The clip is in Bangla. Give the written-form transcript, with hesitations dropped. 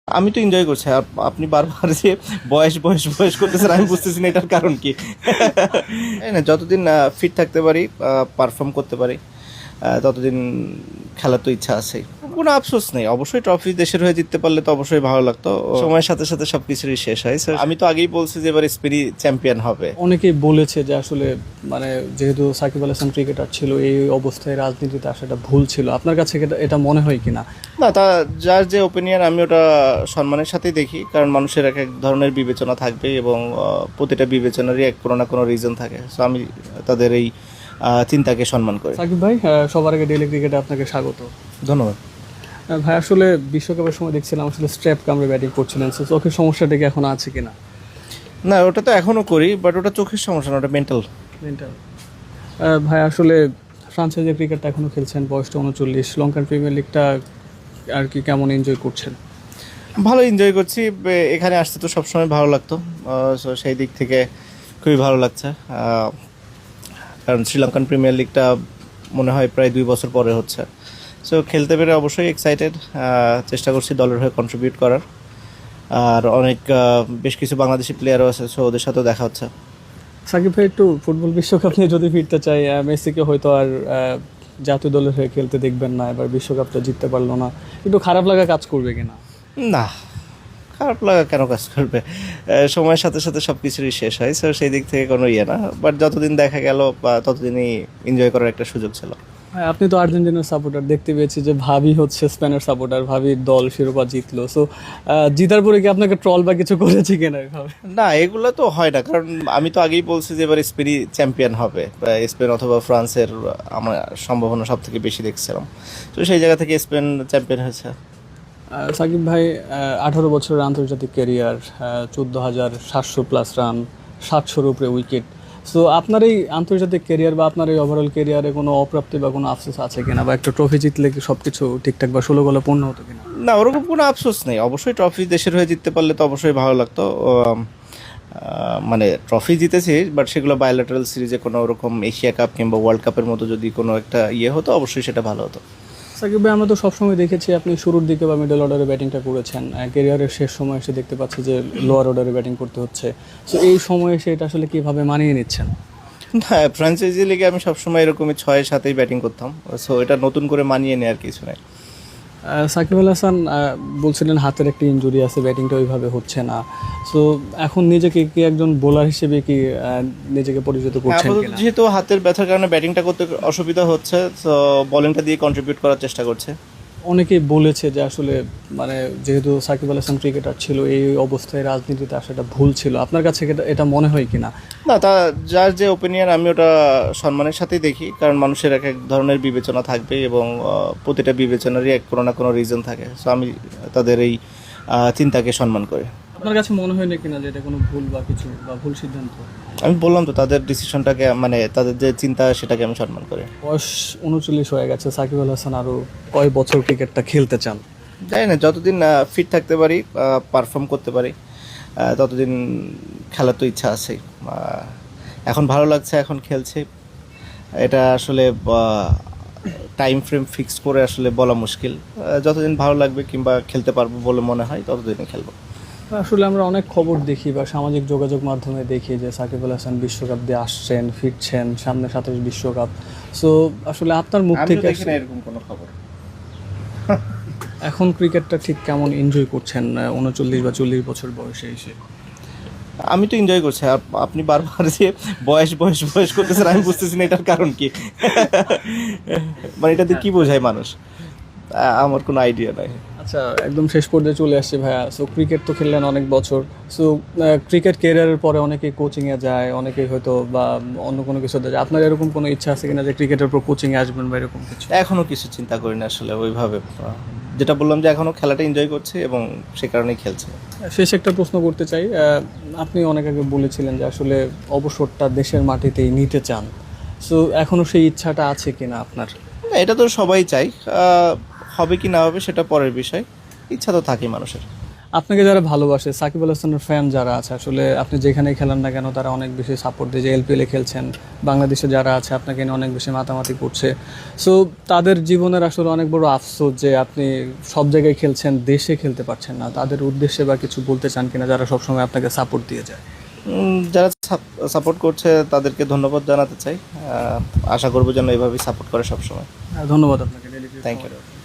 আমি তো এনজয় করছি। আপনি বারবার যে বয়স বয়স বয়স করতেছেন, আমি বুঝতেছি না এটার কারণ কি। এই না, যতদিন ফিট থাকতে পারি, পারফর্ম করতে পারি, ততদিন খেলার তো ইচ্ছা আছে। কোনো আফসোস নেই, অবশ্যই ট্রফি দেশের হয়ে জিততে পারলে তো অবশ্যই ভালো লাগতো। সময়ের সাথে সাথে সবকিছুরই শেষ হয়। So, আমি তো আগেই বলছি যে এবার স্পেনই চ্যাম্পিয়ন হবে। অনেকেই বলেছে যে আসলে মানে যেহেতু সাকিব আল হাসান ক্রিকেটার ছিল, এই অবস্থায় রাজনীতিতে আসাটা ভুল ছিল। আপনার কাছে এটা মনে হয় কিনা? না, তা যার যে ওপিনিয়ন আমি ওটা সম্মানের সাথেই দেখি, কারণ মানুষের এক এক ধরনের বিবেচনা থাকবে এবং প্রতিটা বিবেচনারই এক কোনো না কোনো রিজন থাকে। সো আমি তাদের এই চিন্তাকে সম্মান করি। সাকিব ভাই, সবার আগে ডেইলি ক্রিকেটে আপনাকে স্বাগত। ধন্যবাদ। ভাই, আসলে বিশ্বকাপের সময় দেখছিলাম আসলে স্ট্র্যাপ কামড়ে ব্যাটিং করছিলেন, তো চোখের সমস্যাটা কি এখন আছে কিনা? না, ওটা তো এখনও করি, বাট ওটা চোখের সমস্যা না, ওটা মেন্টাল। মেন্টাল। ভাই, আসলে ফ্রান্সাইজি ক্রিকেটটা এখনও খেলছেন, বয়সটা 39, লঙ্কান প্রিমিয়ার লিগটা আর কি কেমন এনজয় করছেন? ভালো এনজয় করছি। এখানে আসতে তো সবসময় ভালো লাগতো। সো সেই দিক থেকে খুবই ভালো লাগছে। কারণ শ্রীলঙ্কান প্রিমিয়ার লিগটা মনে হয় প্রায় 2 বছর পরে হচ্ছে। সো খেলতে পেরে অবশ্যই এক্সাইটেড। চেষ্টা করছি দলের হয়ে কন্ট্রিবিউট করার। আর অনেক বেশ কিছু বাংলাদেশি প্লেয়ারও আছে, সো ওদের সাথেও দেখা হচ্ছে। সাকিব ভাই, একটু ফুটবল বিশ্বকাপ নিয়ে যদি ফিরতে চাই, মেসিকে হয়তো আর জাতীয় দলের হয়ে খেলতে দেখবেন না, এবার বিশ্বকাপটা জিততে পারলো না, একটু খারাপ লাগা কাজ করবে কিনা? না, খারাপ লাগা কেন কাজ করবে? সময়ের সাথে সাথে সব কিছুরই শেষ হয়। সো সেই দিক থেকে কোনো ইয়ে না, বাট যতদিন দেখা গেল ততদিনই এনজয় করার একটা সুযোগ ছিল। হ্যাঁ, আপনি তো আর্জেন্টিনার সাপোর্টার, দেখতে পেয়েছি যে ভাবি হচ্ছে স্পেনের সাপোর্টার, ভাবির দল শিরোপা জিতলো। সো জিতার পরে কি আপনাকে ট্রল বা কিছু করেছে কিনা এভাবে? না, এগুলো তো হয় না, কারণ আমি তো আগেই বলছি যে এবার স্পেনই চ্যাম্পিয়ন হবে। স্পেন অথবা ফ্রান্সের আমার সম্ভাবনা সব থেকে বেশি দেখছিলাম। তো সেই জায়গা থেকে স্পেন চ্যাম্পিয়ন হয়েছে। সাকিব ভাই, 18 বছরের আন্তর্জাতিক ক্যারিয়ার, 14,700+ রান, 700-র উপরে উইকেট। সো আপনার এই আন্তর্জাতিক ক্যারিয়ার বা আপনার এই ওভারঅল ক্যারিয়ারে কোনো অপ্রাপ্তি বা কোনো আফসোস আছে কিনা, বা একটা ট্রফি জিতলে কি সব কিছু ঠিকঠাক বা 16 গোলে পূর্ণ হতো কিনা? না, ওরকম কোনো আফসোস নেই, অবশ্যই ট্রফি দেশের হয়ে জিততে পারলে তো অবশ্যই ভালো লাগতো। মানে ট্রফি জিতেছি, বাট সেগুলো বায়োল্যাটারাল সিরিজে কোনো ওরকম এশিয়া কাপ কিংবা ওয়ার্ল্ড কাপের মতো যদি কোনো একটা ইয়ে হতো, অবশ্যই সেটা ভালো হতো। সাকিব ভাই, আমরা তো সবসময় দেখেছি আপনি শুরুর দিকে বা মিডল অর্ডারে ব্যাটিংটা করেছেন, ক্যারিয়ারের শেষ সময় এসে দেখতে পাচ্ছি যে লোয়ার অর্ডারে ব্যাটিং করতে হচ্ছে। সো এই সময়ে এসে এটা আসলে কীভাবে মানিয়ে নিচ্ছেন? না, ফ্র্যাঞ্চাইজি লিগে আমি সবসময় এরকমই 6-7-এই ব্যাটিং করতাম। সো এটা নতুন করে মানিয়ে নেওয়ার কিছু নেই। সাকিব আল হাসান বলছিলেন হাতের একটা ইনজুরি আছে, ব্যাটিংটা ওইভাবে হচ্ছে না। সো এখন নিজেকে কি একজন বোলার হিসেবে কি নিজেকে পরিচিত করছেন আপাতত কিনা? যেহেতু হাতের ব্যথার কারণে ব্যাটিংটা করতে অসুবিধা হচ্ছে, তো বোলিংটা দিয়ে কন্ট্রিবিউট করার চেষ্টা করছে। অনেকেই বলেছে যে আসলে মানে যেহেতু সাকিব আল হাসান ক্রিকেটার ছিল, এই অবস্থায় রাজনীতিতে আসাটা ভুল ছিল। আপনার কাছে এটা মনে হয় কিনা? না, তা যার যে ওপিনিয়ন আমি ওটা সম্মানের সাথেই দেখি, কারণ মানুষের এক এক ধরনের বিবেচনা থাকবে এবং প্রতিটা বিবেচনারই এক কোনো না কোনো রিজন থাকে। সো আমি তাদের এই চিন্তাকে সম্মান করি। আপনার কাছে মনে হয় না কিনা যে এটা কোনো ভুল বা কিছু বা ভুল সিদ্ধান্ত? আমি বললাম তো, তাদের ডিসিশনটাকে, মানে তাদের যে চিন্তা সেটাকে আমি সম্মান করি। বয়স 39 হয়ে গেছে, সাকিব আল হাসান আরও কয় বছর ক্রিকেটটা খেলতে চান? জানি না, যতদিন ফিট থাকতে পারি, পারফর্ম করতে পারি, ততদিন খেলার তো ইচ্ছা আছেই। এখন ভালো লাগছে, এখন খেলছি। এটা আসলে টাইম ফ্রেম ফিক্সড করে আসলে বলা মুশকিল। যতদিন ভালো লাগবে কিংবা খেলতে পারবো বলে মনে হয়, ততদিনই খেলবো। আসলে আমরা অনেক খবর দেখি বা সামাজিক যোগাযোগ মাধ্যমে দেখি যে সাকিব আল হাসান বিশ্বকাপ দিয়ে আসছেন, ফিরছেন, সামনে 27 বিশ্বকাপ। সো আসলে আপনার মুখ থেকে এরকম কোনো খবর। এখন ক্রিকেটটা ঠিক কেমন এনজয় করছেন 39 বা 40 বছর বয়সে এসে? আমি তো এনজয় করছি। আপনি বারবার যে বয়স বয়স বয়স করতেছেন, আমি বুঝতেছি না এটার কারণ কি। মানে এটাতে কি বোঝায় মানুষ, আমার কোনো আইডিয়া নাই। আচ্ছা, একদম শেষ পর্যায়ে চলে আসছি ভাইয়া। সো ক্রিকেট তো খেললেন অনেক বছর। সো ক্রিকেট ক্যারিয়ারের পরে অনেকেই কোচিংয়ে যায়, অনেকেই হয়তো বা অন্য কোনো কিছুতে যায়। আপনার এরকম কোনো ইচ্ছা আছে কিনা যে ক্রিকেটের পর কোচিংয়ে আসবেন বা এরকম কিছু? এখনো কিছু চিন্তা করি না আসলে ওইভাবে। যেটা বললাম যে এখনো খেলাটা এনজয় করছে এবং সে কারণেই খেলছে। শেষ একটা প্রশ্ন করতে চাই। আপনি অনেক আগে বলেছিলেন যে আসলে অবসরটা দেশের মাটিতেই নিতে চান। সো এখনও সেই ইচ্ছাটা আছে কিনা আপনার? না, এটা তো সবাই চাই। হবে কি না হবে সেটা পরের বিষয়। ইচ্ছা তো থাকে মানুষের। আপনাকে যারা ভালোবাসে, সাকিব আল হাসানের ফ্যান যারা আছে, আসলে আপনি যেখানেই খেলেন না কেন তারা অনেক বেশি সাপোর্ট দিয়ে, যে এলপিএল এ খেলছেন, বাংলাদেশে যারা আছে আপনাকে নিয়ে অনেক বেশি মাতামাতি করছে। সো তাদের জীবনের আসলে অনেক বড় আফসোস যে আপনি সব জায়গায় খেলছেন, দেশে খেলতে পারছেন না। তাদের উদ্দেশ্যে বা কিছু বলতে চান কিনা যারা সবসময় আপনাকে সাপোর্ট দিয়ে যায়? যারা সাপোর্ট করছে তাদেরকে ধন্যবাদ জানাতে চাই। আশা করবো যেন এভাবেই সাপোর্ট করে সবসময়। ধন্যবাদ আপনাকে। Thank you.